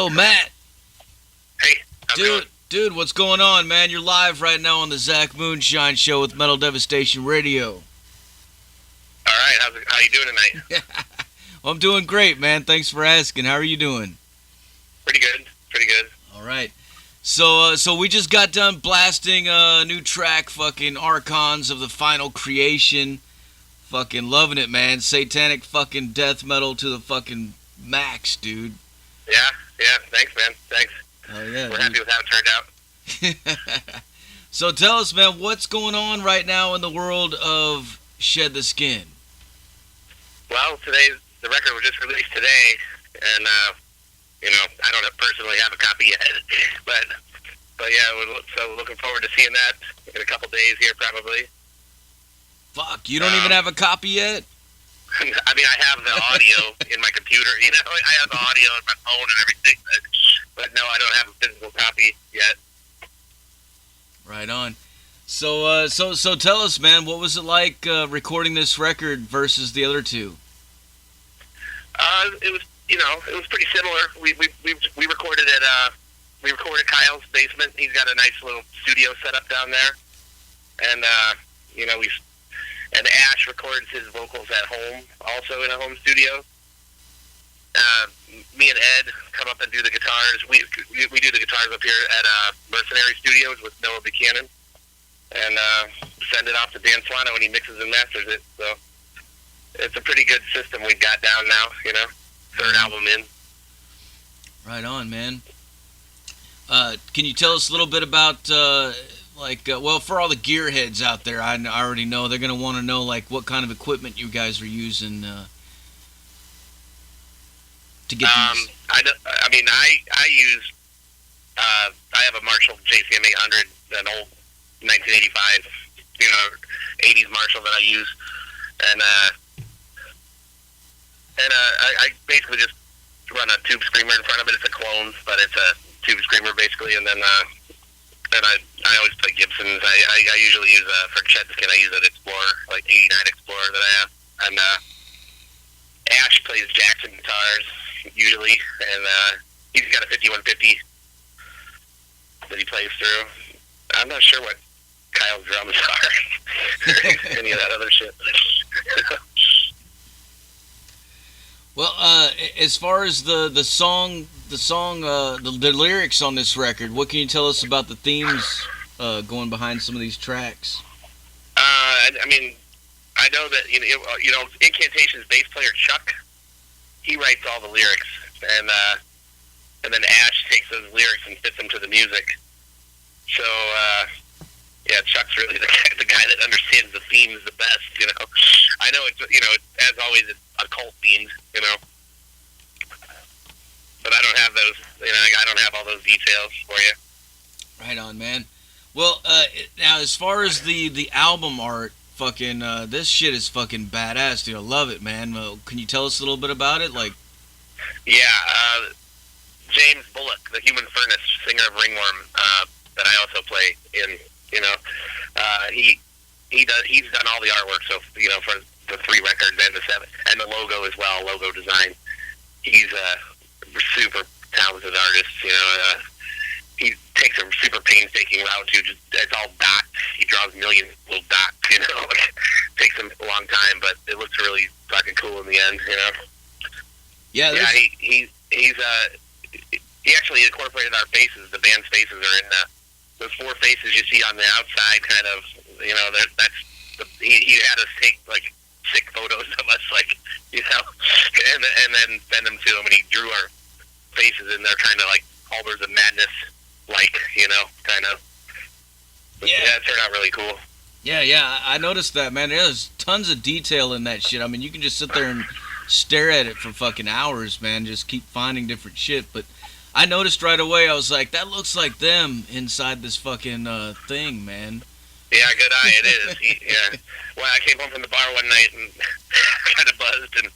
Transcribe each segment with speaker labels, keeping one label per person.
Speaker 1: Yo, Matt.
Speaker 2: Hey, how's it going?
Speaker 1: Dude, what's going on, man? You're live right now on the Zach Moonshine Show with Metal Devastation Radio.
Speaker 2: All right, how you doing tonight?
Speaker 1: Well, I'm doing great, man. Thanks for asking. How are you doing?
Speaker 2: Pretty good.
Speaker 1: All right. So we just got done blasting a new track, fucking Archons of the Final Creation. Fucking loving it, man. Satanic fucking death metal to the fucking max, dude.
Speaker 2: Yeah, thanks, man. Thanks.
Speaker 1: Oh, yeah.
Speaker 2: We're happy with how it turned out.
Speaker 1: So tell us, man, what's going on right now in the world of Shed the Skin?
Speaker 2: Well, the record was just released today, and, I don't personally have a copy yet, but yeah, so looking forward to seeing that in a couple days here, probably.
Speaker 1: Fuck, you don't even have a copy yet?
Speaker 2: I mean, I have the audio in my computer, I have the audio in my phone and everything, but no, I don't have a physical copy yet.
Speaker 1: Right on. So tell us, man, what was it like recording this record versus the other two?
Speaker 2: It was pretty similar. We recorded at Kyle's basement. He's got a nice little studio set up down there, and and Ash records his vocals at home, also in a home studio. Me and Ed come up and do the guitars. We do the guitars up here at Mercenary Studios with Noah Buchanan, and send it off to Dan Solano, and he mixes and masters it. So it's a pretty good system we've got down now. Third album in.
Speaker 1: Right on, man. Can you tell us a little bit about for all the gearheads out there, I already know they're going to want to know, what kind of equipment you guys are using to get these.
Speaker 2: I use, I have a Marshall JCM 800, an old 1985, 80s Marshall that I use, and I basically just run a tube screamer in front of it. It's a clone, but it's a tube screamer basically, and then I always play Gibsons. I usually use for Shed the Skin. I use an Explorer, like 89 Explorer that I have, and Ash plays Jackson guitars usually, and he's got a 5150 that he plays through. I'm not sure what Kyle's drums are, any of that other shit.
Speaker 1: Well, as far as the lyrics on this record, what can you tell us about the themes going behind some of these tracks?
Speaker 2: I know that Incantation's bass player Chuck, he writes all the lyrics, and then Ash takes those lyrics and fits them to the music. So Chuck's really the guy that understands the themes the best. I know it's as always it's occult themes, but I don't have those. I don't have all those details for you.
Speaker 1: Right on, man. Well, now as far as the album art, fucking this shit is fucking badass, dude. I love it, man. Can you tell us a little bit about it,
Speaker 2: James Bullock, the Human Furnace, singer of Ringworm, that I also play in. He's done all the artwork. So for the 3 records and the 7 and the logo as well, logo design. He's a super talented artist. He takes a super painstaking route to it's all dots. He draws millions of little dots. Takes him a long time, but it looks really fucking cool in the end.
Speaker 1: Yeah.
Speaker 2: He actually incorporated our faces. The band's faces are in those 4 faces you see on the outside. Kind of, he had us take sick photos of us, and then send them to him, and he drew our faces in there, kind of like Halbers of Madness, kind of. Yeah, it turned out really cool.
Speaker 1: Yeah, I noticed that, man. There's tons of detail in that shit. I mean, you can just sit there and stare at it for fucking hours, man. Just keep finding different shit. But I noticed right away, I was like, that looks like them inside this fucking thing, man.
Speaker 2: Yeah, good eye, it is. Well, I came home from the bar one night and kind of buzzed, and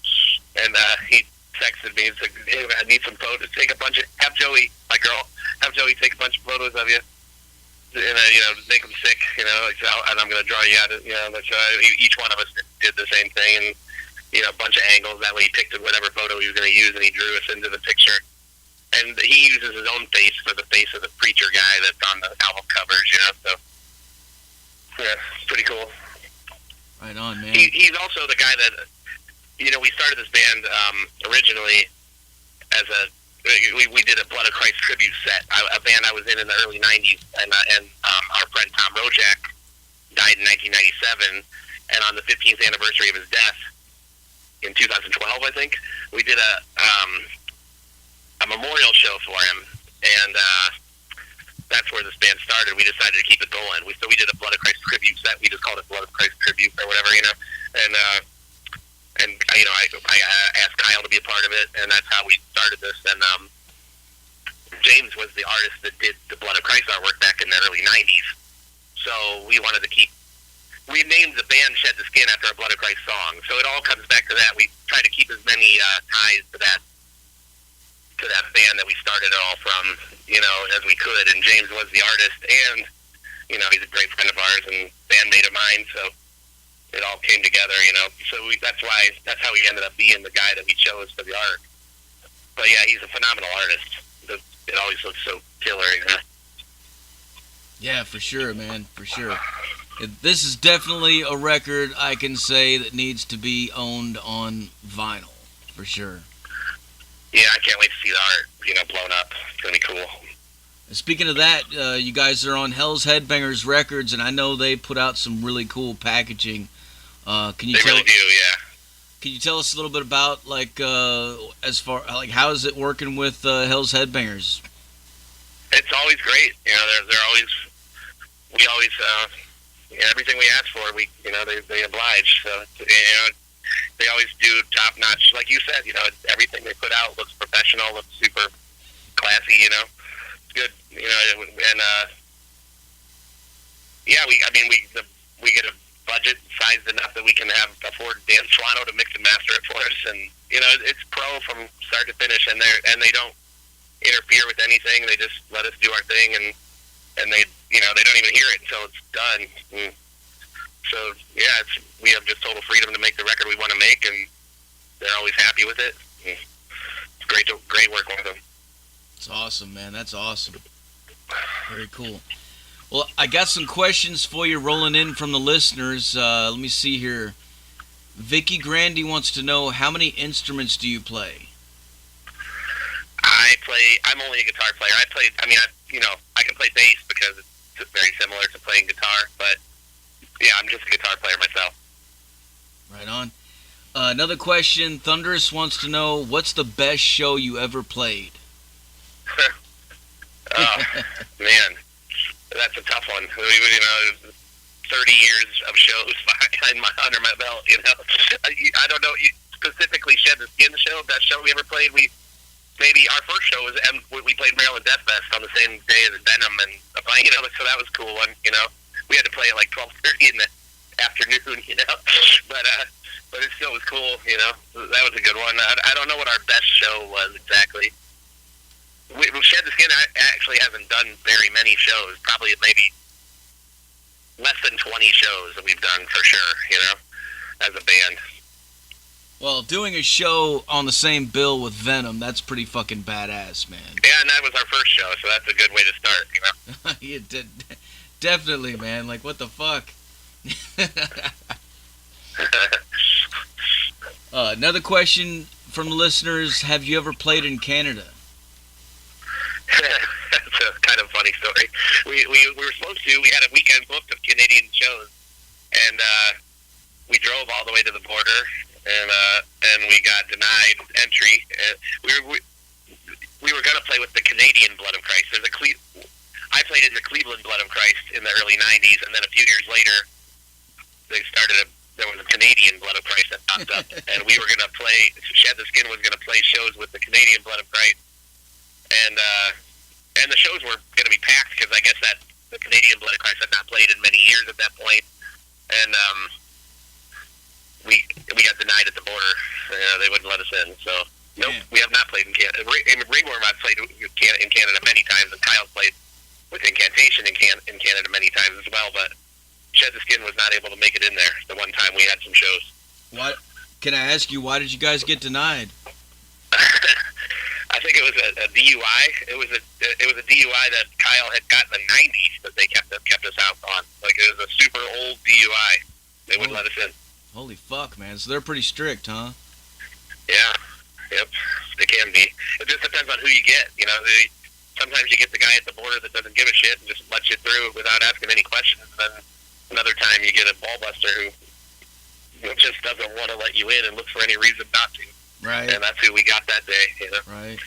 Speaker 2: he texted me and said, hey, I need some photos. Have Joey, my girl, take a bunch of photos of you. And, make them sick, and I'm going to draw you out. Each one of us did the same thing, and, a bunch of angles. That way he picked whatever photo he was going to use, and he drew us into the picture. and he uses his own face for the face of the preacher guy that's on the album covers, you know. So yeah, pretty cool.
Speaker 1: Right on, man.
Speaker 2: He's also the guy that, you know, we started this band originally as we did a Blood of Christ tribute set, a band I was in the early '90s, and our friend Tom Rojak died in 1997, and on the 15th anniversary of his death in 2012, I think, we did a memorial show for him, and that's where this band started. We decided to keep it going. So we did a Blood of Christ tribute set. We just called it Blood of Christ tribute or whatever, you know. And you know, I asked Kyle to be a part of it, and that's how we started this. And James was the artist that did the Blood of Christ artwork back in the early '90s. So we wanted to keep. We named the band Shed the Skin after a Blood of Christ song. So it all comes back to that. We try to keep as many ties to that band that we started it all from, you know, as we could. And James was the artist, and, you know, he's a great friend of ours and bandmate of mine, so it all came together, you know. So that's how he ended up being the guy that we chose for the art. But yeah, he's a phenomenal artist. It always looks so killer, you know.
Speaker 1: Yeah, for sure, man, for sure. This is definitely a record I can say that needs to be owned on vinyl, for sure.
Speaker 2: Yeah, I can't wait to see the art, you know, blown up. It's going to be cool.
Speaker 1: Speaking of that, you guys are on Hell's Headbangers Records, and I know they put out some really cool packaging. Can you
Speaker 2: really do, yeah.
Speaker 1: Can you tell us a little bit about, like, as far, like, how is it working with Hell's Headbangers?
Speaker 2: It's always great. You know, we always, everything we ask for, you know, they oblige. So, you know, they always do top-notch. Like you said, you know, everything they put out looks professional, looks super classy, you know. It's good, you know, and, yeah, we get a budget sized enough that we can afford Dan Solano to mix and master it for us, and, you know, it's pro from start to finish, and they don't interfere with anything. They just let us do our thing, and they, you know, they don't even hear it until it's done. And so yeah, we have just total freedom to make the record we want to make, and they're always happy with it. And it's great work with them.
Speaker 1: It's awesome, man. That's awesome. Very cool. Well, I got some questions for you rolling in from the listeners. Let me see here. Vicky Grandy wants to know, how many instruments do you play?
Speaker 2: I'm only a guitar player. I can play bass because it's very similar to playing guitar, but yeah, I'm just a guitar player myself.
Speaker 1: Right on. Another question, Thunderous wants to know, what's the best show you ever played?
Speaker 2: Oh, man, that's a tough one. You know, 30 years of shows under my belt, you know. I don't know, specifically Shed the Skin show, that show we ever played, maybe our first show was, we played Maryland Death Fest on the same day as Venom, and, you know, so that was a cool one, you know. We had to play at like 12:30 in the afternoon, you know, but it still was cool, you know. That was a good one. I don't know what our best show was exactly. Shed the Skin actually hasn't done very many shows, probably maybe less than 20 shows that we've done for sure, you know, as a band.
Speaker 1: Well, doing a show on the same bill with Venom, that's pretty fucking badass, man.
Speaker 2: Yeah, and that was our first show, so that's a good way to start, you know.
Speaker 1: You did, definitely, man. Like, what the fuck? Another question from the listeners, have you ever played in Canada?
Speaker 2: That's a kind of funny story. We were supposed to. We had a weekend booked of Canadian shows, and we drove all the way to the border, and we got denied entry. We were going to play with the Canadian Blood of Christ. I played in the Cleveland Blood of Christ in the early '90s, and then a few years later, there was a Canadian Blood of Christ that popped up, and we were going to play. Shed the Skin was going to play shows with the Canadian Blood of Christ, and the shows were going to be packed because I guess that the Canadian Blood of Christ had not played in many years at that point, and we got denied at the border. They wouldn't let us in. So nope, yeah. We have not played in Canada. Ringworm I've played in Canada many times, and Kyle played with Incantation in Canada many times as well. But Shed the Skin was not able to make it in there the one time we had some shows. What?
Speaker 1: Can I ask you, why did you guys get denied?
Speaker 2: I think it was was a DUI. It was a DUI that Kyle had got in the '90s that they kept us out on. Like it was a super old DUI. They wouldn't let us in.
Speaker 1: Holy fuck, man! So they're pretty strict, huh?
Speaker 2: Yeah. Yep. They can be. It just depends on who you get. You know, sometimes you get the guy at the border that doesn't give a shit and just lets you through without asking any questions. And then another time you get a ball buster who just doesn't want to let you in and looks for any reason not to.
Speaker 1: Right.
Speaker 2: And that's who we got that day, you know?
Speaker 1: Right.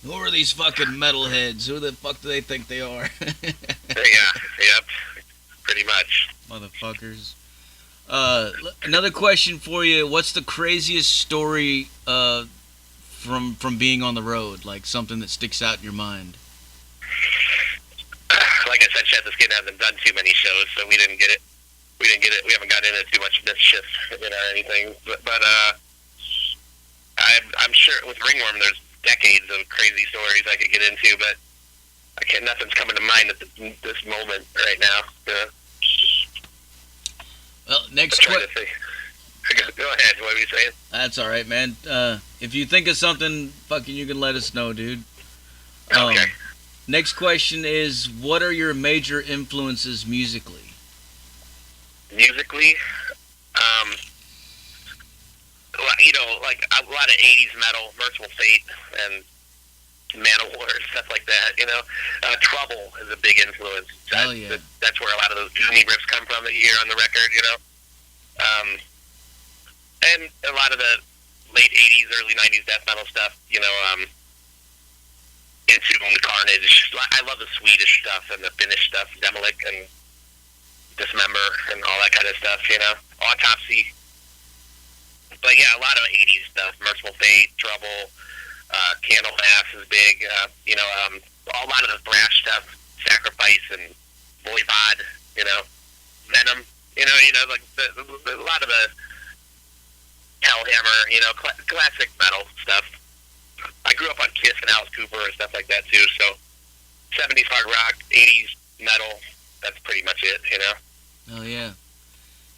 Speaker 1: Who are these fucking metalheads? Who the fuck do they think they are?
Speaker 2: Yeah, yep. Pretty much.
Speaker 1: Motherfuckers. Another question for you. What's the craziest story from being on the road? Like something that sticks out in your mind?
Speaker 2: Like I said, Shed the Skin hasn't done too many shows, so we didn't get it. We haven't gotten into too much mischief, you know, or anything. But I'm sure with Ringworm, there's decades of crazy stories I could get into, but nothing's coming to mind at this moment right now. You know?
Speaker 1: Well, next question.
Speaker 2: Go ahead. What were you saying?
Speaker 1: That's all right, man. If you think of something, fucking, you can let us know, dude.
Speaker 2: Okay.
Speaker 1: Next question is, what are your major influences musically?
Speaker 2: Musically, you know, like a lot of '80s metal, Merciful Fate, and Manowar, stuff like that. You know, Trouble is a big influence.
Speaker 1: Hell yeah.
Speaker 2: That's where a lot of those Goonie riffs come from that you hear on the record. You know, and a lot of the late '80s, early '90s death metal stuff. You know, Entomb, Carnage. I love the Swedish stuff and the Finnish stuff, Demolic and Dismember and all that kind of stuff, you know. Autopsy. But yeah, a lot of 80s stuff. Merciful Fate, Trouble, Candlemass is big. You know, a lot of the thrash stuff, Sacrifice and Voivod, you know, Venom, you know, like a lot of the Hellhammer, you know, classic metal stuff. I grew up on Kiss and Alice Cooper and stuff like that too, so 70s hard rock, 80s metal, that's pretty much it, you know.
Speaker 1: Hell yeah.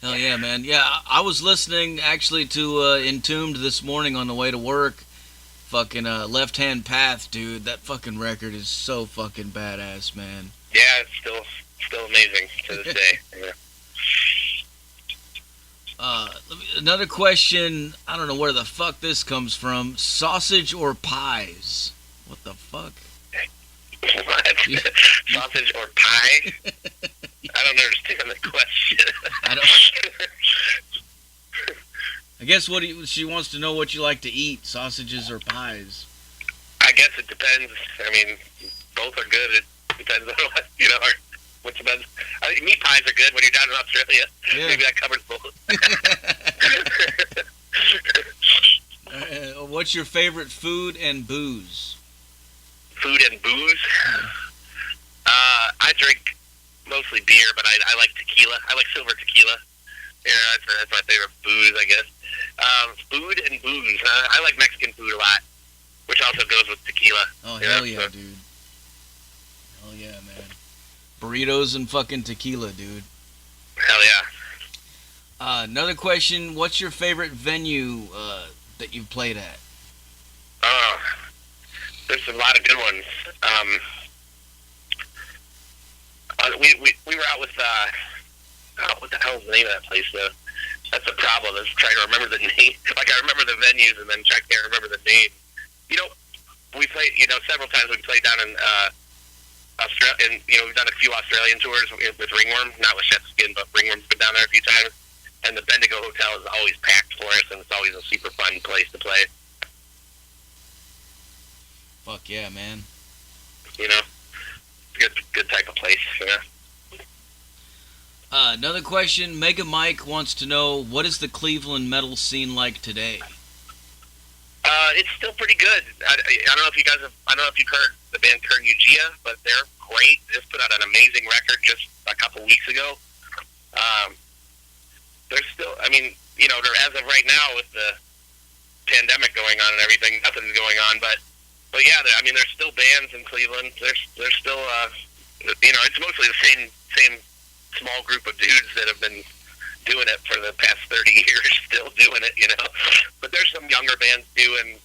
Speaker 1: Hell yeah, man. Yeah, I was listening actually to Entombed this morning on the way to work. Fucking Left Hand Path, dude. That fucking record is so fucking badass, man.
Speaker 2: Yeah, it's still amazing to this day. Yeah.
Speaker 1: Another question. I don't know where the fuck this comes from. Sausage or pies? What the fuck?
Speaker 2: What? Sausage or pie? I don't understand the question.
Speaker 1: I guess she wants to know what you like to eat, sausages or pies.
Speaker 2: I guess it depends. I mean, both are good. It depends on what, you know, which depends. I mean, meat pies are good when you're down in Australia. Yeah. Maybe that covers both.
Speaker 1: What's your favorite food and booze?
Speaker 2: Food and booze? I drink mostly beer, but I like tequila. I like silver tequila. Yeah, that's my favorite booze, I guess. Food and booze. I like Mexican food a lot, which also goes with tequila.
Speaker 1: Oh, hell yeah, dude. Hell yeah, man. Burritos and fucking tequila, dude.
Speaker 2: Hell yeah.
Speaker 1: Another question. What's your favorite venue that you've played at?
Speaker 2: There's a lot of good ones. We were out with, what the hell is the name of that place, though? That's the problem, is trying to remember the name. Like, I remember the venues, and then I can't remember the name. You know, we played, you know, several times we played down in Australia, and, you know, we've done a few Australian tours with Ringworm, not with Shed the Skin, but Ringworm's been down there a few times, and the Bendigo Hotel is always packed for us, and it's always a super fun place to play.
Speaker 1: Fuck yeah, man.
Speaker 2: You know, good type of place, you know.
Speaker 1: Another question. Mega Mike wants to know, what is the Cleveland metal scene like today?
Speaker 2: It's still pretty good. I don't know if you guys have. I don't know if you've heard the band Kern Ugia, but they're great. They just put out an amazing record just a couple weeks ago. They're still. I mean, you know, they're, as of right now with the pandemic going on and everything, nothing's going on. But yeah, I mean, there's still bands in Cleveland. There's still. You know, it's mostly the same small group of dudes that have been doing it for the past 30 years, still doing it, you know. But there's some younger bands too, and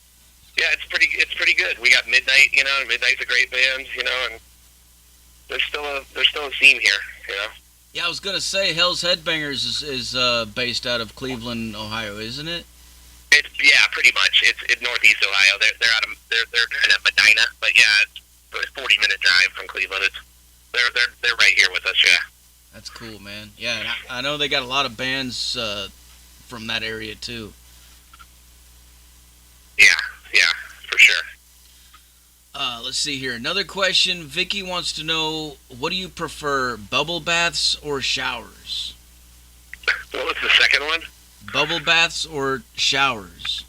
Speaker 2: Yeah, it's pretty good. We got Midnight, you know. Midnight's a great band, you know, and there's still a scene here, you know.
Speaker 1: Yeah, I was gonna say Hell's Headbangers is based out of Cleveland, Ohio, isn't it?
Speaker 2: Yeah, pretty much. It's northeast Ohio. They're kind of Medina, but yeah, it's a 40-minute drive from Cleveland. They're right here with us. Yeah.
Speaker 1: That's cool, man. Yeah, and I know they got a lot of bands from that area too.
Speaker 2: Yeah, for sure.
Speaker 1: Let's see here. Another question. Vicky wants to know, what do you prefer, bubble baths or showers?
Speaker 2: What was the second one?
Speaker 1: Bubble baths or showers?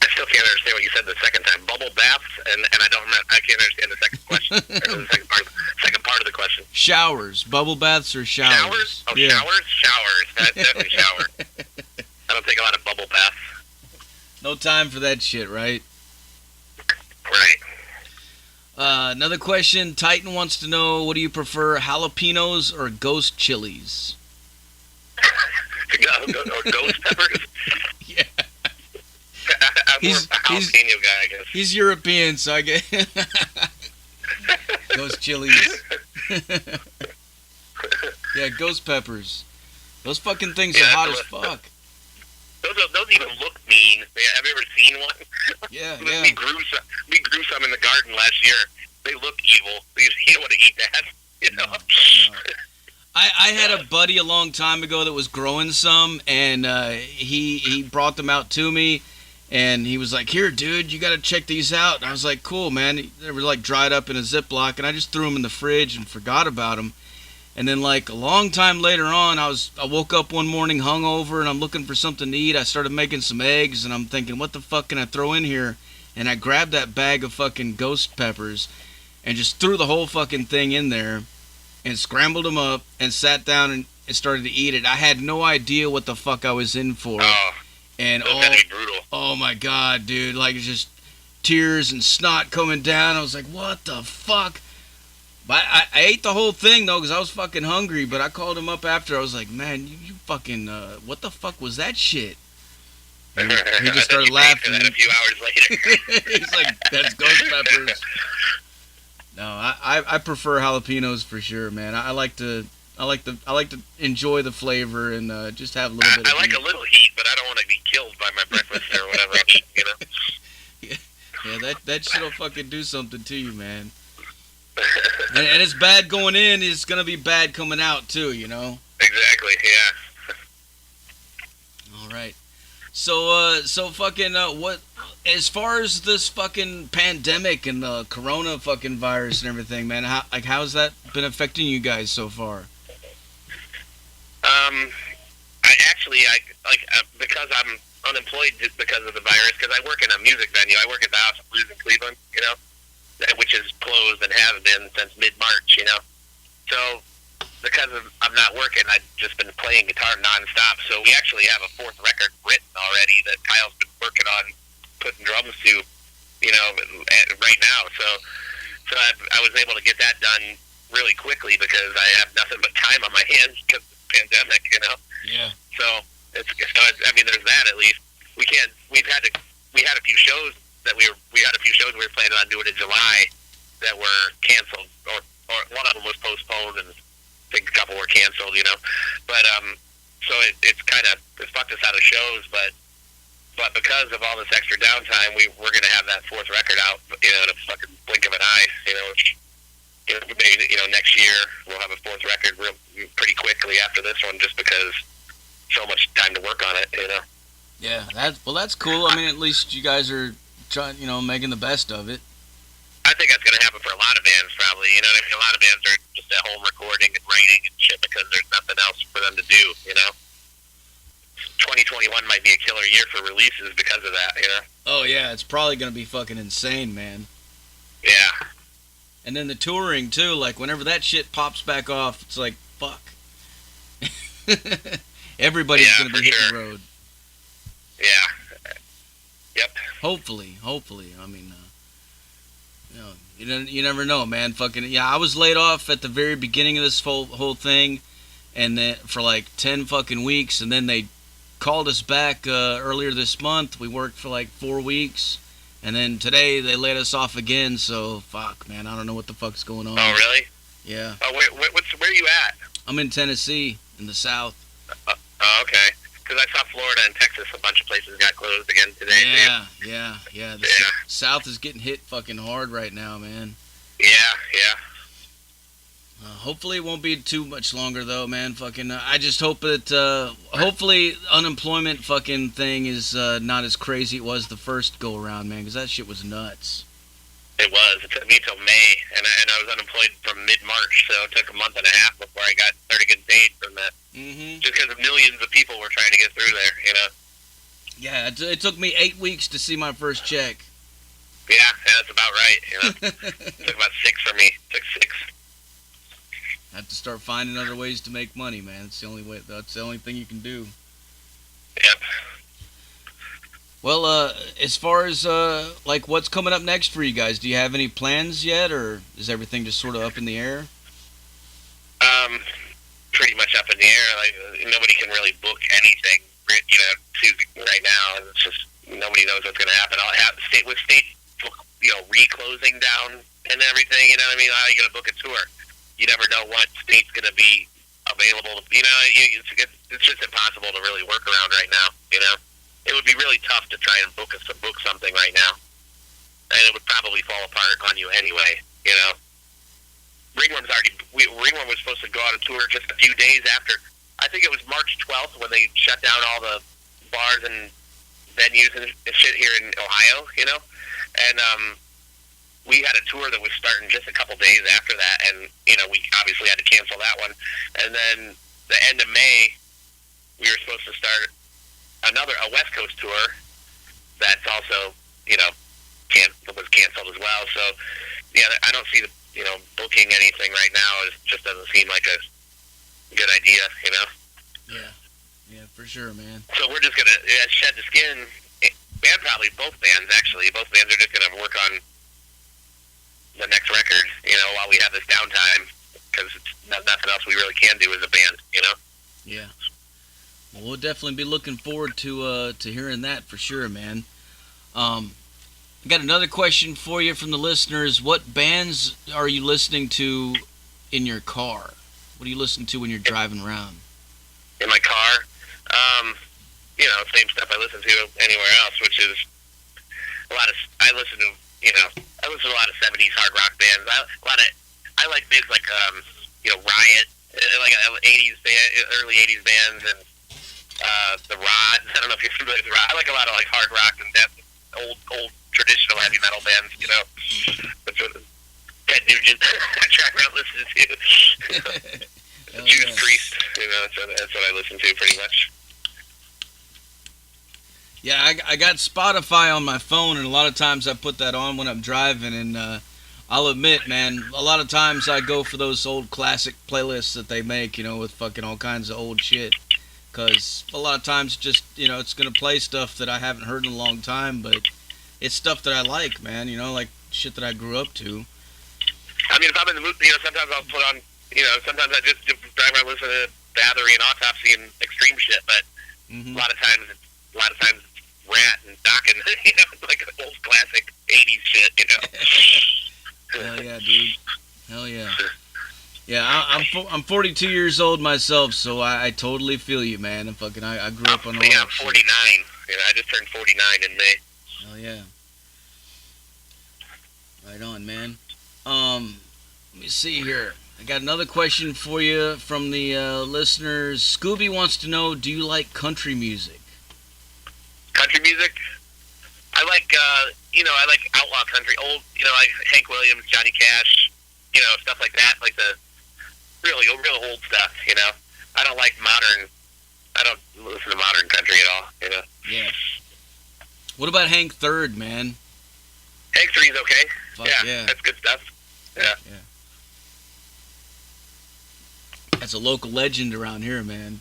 Speaker 2: I still can't understand what you said the second time. Bubble baths, and I don't remember. I can't understand the second question. Or the second part of the question.
Speaker 1: Showers. Bubble baths or showers?
Speaker 2: Showers? Oh,
Speaker 1: yeah.
Speaker 2: Showers. Definitely shower. I don't take a lot of bubble baths.
Speaker 1: No time for that shit, right?
Speaker 2: Right.
Speaker 1: Another question. Titan wants to know, what do you prefer, jalapenos or ghost chilies?
Speaker 2: Or ghost peppers?
Speaker 1: Yeah.
Speaker 2: I'm more of a jalapeno guy, I guess.
Speaker 1: He's European, so I get ghost chilies. Yeah, ghost peppers. Those fucking things are hot as fuck.
Speaker 2: Those even look mean. Have you ever seen one?
Speaker 1: Yeah.
Speaker 2: We grew some in the garden last year. They look evil. You don't want to eat that, you know?
Speaker 1: No. I had a buddy a long time ago that was growing some, and he brought them out to me, and he was like, "Here, dude, you got to check these out." And I was like, "Cool, man." They were like dried up in a Ziploc, and I just threw them in the fridge and forgot about them. And then, like, a long time later on, I woke up one morning hungover, and I'm looking for something to eat. I started making some eggs, and I'm thinking, what the fuck can I throw in here? And I grabbed that bag of fucking ghost peppers and just threw the whole fucking thing in there and scrambled them up and sat down and started to eat it. I had no idea what the fuck I was in for.
Speaker 2: Oh,
Speaker 1: and
Speaker 2: that'd be brutal.
Speaker 1: Oh my God, dude. Like, just tears and snot coming down. I was like, what the fuck? But I ate the whole thing, though, because I was fucking hungry. But I called him up after. I was like, man, you fucking, what the fuck was that shit? And he just started laughing.
Speaker 2: That a few hours later.
Speaker 1: He's like, that's ghost peppers. No, I prefer jalapenos for sure, man. I like to enjoy the flavor and just have a little bit of
Speaker 2: I like
Speaker 1: heat.
Speaker 2: a little heat, but I don't want to be killed by my breakfast or whatever I'm eating, you know?
Speaker 1: Yeah, that shit'll fucking do something to you, man. And it's bad going in, it's gonna be bad coming out too, you know?
Speaker 2: Exactly, yeah.
Speaker 1: Alright. So fucking, what, as far as this fucking pandemic and the corona fucking virus and everything, man, how's that been affecting you guys so far?
Speaker 2: Because I'm unemployed just because of the virus, because I work in a music venue. I work at the House of Blues in Cleveland, you know, which is closed and has been since mid-March, you know. So because I'm not working, I've just been playing guitar nonstop. So we actually have a fourth record written already that Kyle's been working on putting drums to, you know, right now. So I was able to get that done really quickly because I have nothing but time on my hands because of the pandemic, you know.
Speaker 1: Yeah.
Speaker 2: So I mean, there's that at least. We had a few shows that we had a few shows we were planning on doing in July that were canceled, or one of them was postponed, and I think a couple were canceled, you know. But so it's kind of fucked us out of shows, but because of all this extra downtime, we're gonna have that fourth record out, you know, in a fucking blink of an eye, you know. Which, maybe, you know, next year we'll have a fourth record pretty quickly after this one, just because so much time to work on it, you know.
Speaker 1: Yeah, that's cool. I mean, at least you guys are trying, you know, making the best of it.
Speaker 2: I think that's going to happen for a lot of bands, probably. You know what I mean? A lot of bands are just at home recording and writing and shit because there's nothing else for them to do, you know? 2021 might be a killer year for releases because of that, you know?
Speaker 1: Oh, yeah, it's probably going to be fucking insane, man.
Speaker 2: Yeah.
Speaker 1: And then the touring, too, like, whenever that shit pops back off, it's like, fuck. Everybody's going to be hitting the road.
Speaker 2: Yeah. Yep.
Speaker 1: Hopefully. I mean, you know, you never know, man. Fucking, yeah, I was laid off at the very beginning of this whole thing, and then for like 10 fucking weeks, and then they called us back earlier this month. We worked for like 4 weeks, and then today they let us off again. So fuck, man, I don't know what the fuck's going on.
Speaker 2: Oh, really?
Speaker 1: Yeah.
Speaker 2: Oh, where are you at?
Speaker 1: I'm in Tennessee, in the South.
Speaker 2: Oh, okay. Because I saw Florida and Texas, a bunch of places got closed again today.
Speaker 1: Yeah. The South is getting hit fucking hard right now, man.
Speaker 2: Yeah.
Speaker 1: Hopefully it won't be too much longer, though, man. Fucking, I just hope that, hopefully unemployment fucking thing is not as crazy it was the first go-around, man, because that shit was nuts.
Speaker 2: It was. It took me till May, and I was unemployed from mid-March, so it took a month and a half before I started getting paid from that. Mm-hmm. Just because millions of people were trying to get through there, you know?
Speaker 1: Yeah, it took me 8 weeks to see my first check.
Speaker 2: Yeah, that's about right, you know? It took about 6 for me. It took 6.
Speaker 1: I have to start finding other ways to make money, man. It's the only way. That's the only thing you can do.
Speaker 2: Yep.
Speaker 1: Well, as far as like what's coming up next for you guys, do you have any plans yet, or is everything just sort of up in the air?
Speaker 2: Pretty much up in the air. Like nobody can really book anything, you know, right now. It's just nobody knows what's going to happen. With states, you know, reclosing down and everything. You know what I mean? How are you going to book a tour? You never know what state's going to be available. You know, it's just impossible to really work around right now. You know, it would be really tough to try and book something right now, and it would probably fall apart on you anyway. You know, Ringworm was supposed to go on a tour just a few days after. I think it was March 12th when they shut down all the bars and venues and shit here in Ohio. You know, and we had a tour that was starting just a couple days after that, and you know we obviously had to cancel that one. And then the end of May, we were supposed to start a West Coast tour that's also was canceled as well. So yeah, I don't see booking anything right now. It just doesn't seem like a good idea. You know.
Speaker 1: Yeah, for sure, man.
Speaker 2: So we're just gonna shed the skin. And probably both bands actually. Both bands are just gonna work on the next record, you know, while we have this downtime, because nothing else we really can do as a band, you know.
Speaker 1: Yeah. Well, we'll definitely be looking forward to hearing that for sure, man. I got another question for you from the listeners. What bands are you listening to in your car? What do you listen to when you're driving around?
Speaker 2: In my car, you know, same stuff I listen to anywhere else, which is I listen to a lot of 70s hard rock bands. I like bands like Riot, like 80s band, early 80s bands, and the Rods. I don't know if you're familiar with the Rods. I like a lot of like hard rock and old traditional heavy metal bands. You know, that's what Ted Nugent. I try around listening to. Judas Priest. You know, that's what I listen to pretty much.
Speaker 1: Yeah, I got Spotify on my phone, and a lot of times I put that on when I'm driving, and I'll admit, man, a lot of times I go for those old classic playlists that they make, you know, with fucking all kinds of old shit, because a lot of times just, you know, it's going to play stuff that I haven't heard in a long time, but it's stuff that I like, man, you know, like shit that I grew up to.
Speaker 2: I mean, if I'm in the mood, you know, sometimes I'll put on, you know, sometimes I just drive around listening to Bathory and Autopsy and extreme shit, but a lot of times it's Rat and Dokken, you know, like an old classic 80s shit, you know.
Speaker 1: Hell yeah, dude. Hell yeah. Yeah, I'm 42 years old myself, so I totally feel you, man. And fucking, I grew up on all
Speaker 2: yeah,
Speaker 1: that
Speaker 2: I'm 49. You know, I just turned 49 in May.
Speaker 1: Hell yeah. Right on, man. Let me see here. I got another question for you from the listeners. Scooby wants to know, do you like country music?
Speaker 2: Country music? I like outlaw country, old, you know, like Hank Williams, Johnny Cash, you know, stuff like that, like the real old stuff, you know. I don't listen to modern country at all, you know.
Speaker 1: Yeah. What about Hank Third, man?
Speaker 2: Hank Third's okay.
Speaker 1: Fuck yeah.
Speaker 2: That's good stuff. Yeah.
Speaker 1: That's a local legend around here, man.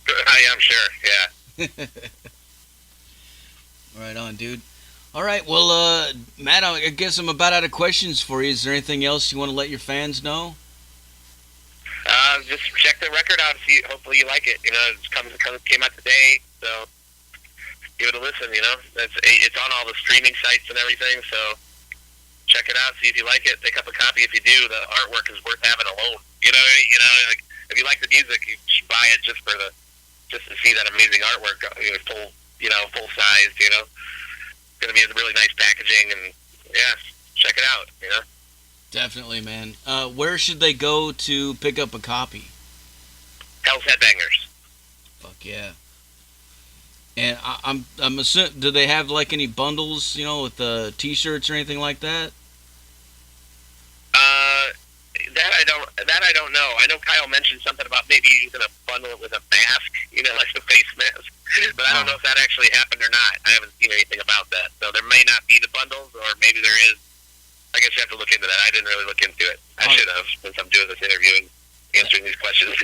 Speaker 2: I'm sure, yeah.
Speaker 1: Right on, dude. All right, well, Matt, I guess I'm about out of questions for you. Is there anything else you want to let your fans know?
Speaker 2: Just check the record out. See, hopefully you like it. You know, it came out today. So give it a listen. It's on all the streaming sites and everything. So check it out. See if you like it. Pick up a copy if you do. The artwork is worth having alone. Like if you like the music, you should buy it just to see that amazing artwork. Full sized. It's gonna be a really nice packaging, and yeah, check it out.
Speaker 1: Definitely, man. Where should they go to pick up a copy?
Speaker 2: Hell's Headbangers.
Speaker 1: Fuck yeah. And I'm assuming, do they have like any bundles, with the t-shirts or anything like that?
Speaker 2: That I don't know. I know Kyle mentioned something about maybe he's gonna bundle it with a mask, like the face mask. But I don't know if that actually happened or not. I haven't seen anything about that. So there may not be the bundles, or maybe there is. I guess you have to look into that. I didn't really look into it. I should have, since I'm doing this interview and answering these questions.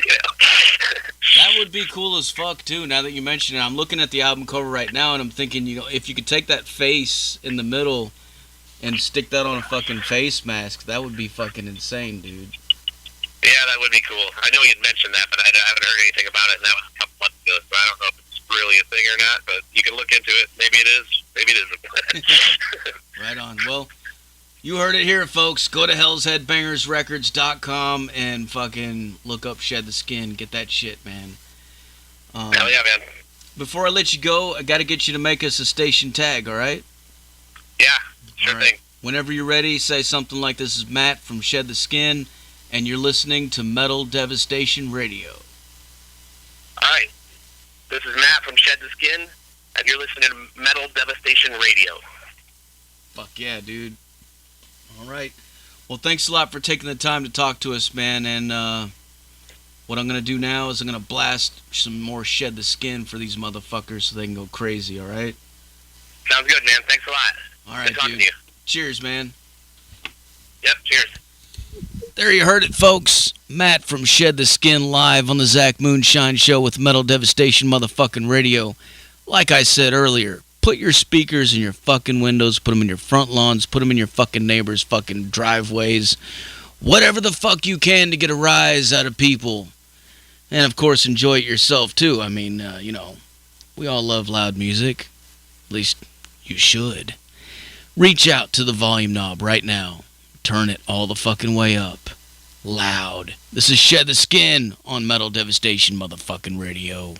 Speaker 1: That would be cool as fuck too. Now that you mention it, I'm looking at the album cover right now, and I'm thinking, if you could take that face in the middle and stick that on a fucking face mask, that would be fucking insane, dude.
Speaker 2: Yeah, that would be cool. I know you had mentioned that, but I haven't heard anything about it, and that was a couple months ago, so I don't know if it's really a thing or not, but you can look into it. Maybe it is. Maybe it isn't.
Speaker 1: Right on. Well, you heard it here, folks. Go to hellsheadbangersrecords.com and fucking look up Shed the Skin. Get that shit, man.
Speaker 2: Hell yeah, man.
Speaker 1: Before I let you go, I got to get you to make us a station tag, all right?
Speaker 2: Yeah, sure thing.
Speaker 1: Whenever you're ready, say something like, "This is Matt from Shed the Skin, and you're listening to Metal Devastation Radio."
Speaker 2: All right. This is Matt from Shed the Skin, and you're listening to Metal Devastation Radio.
Speaker 1: Fuck yeah, dude. All right. Well, thanks a lot for taking the time to talk to us, man. And what I'm going to do now is I'm going to blast some more Shed the Skin for these motherfuckers so they can go crazy, all right?
Speaker 2: Sounds good, man. Thanks a lot.
Speaker 1: All right,
Speaker 2: good talking
Speaker 1: dude.
Speaker 2: to you.
Speaker 1: Cheers, man.
Speaker 2: Yep, cheers.
Speaker 1: There you heard it, folks. Matt from Shed the Skin live on the Zach Moonshine Show with Metal Devastation motherfucking Radio. Like I said earlier, put your speakers in your fucking windows, put them in your front lawns, put them in your fucking neighbors' fucking driveways. Whatever the fuck you can to get a rise out of people. And, of course, enjoy it yourself, too. I mean, we all love loud music. At least you should. Reach out to the volume knob right now. Turn it all the fucking way up. Loud. This is Shed the Skin on Metal Devastation motherfucking Radio.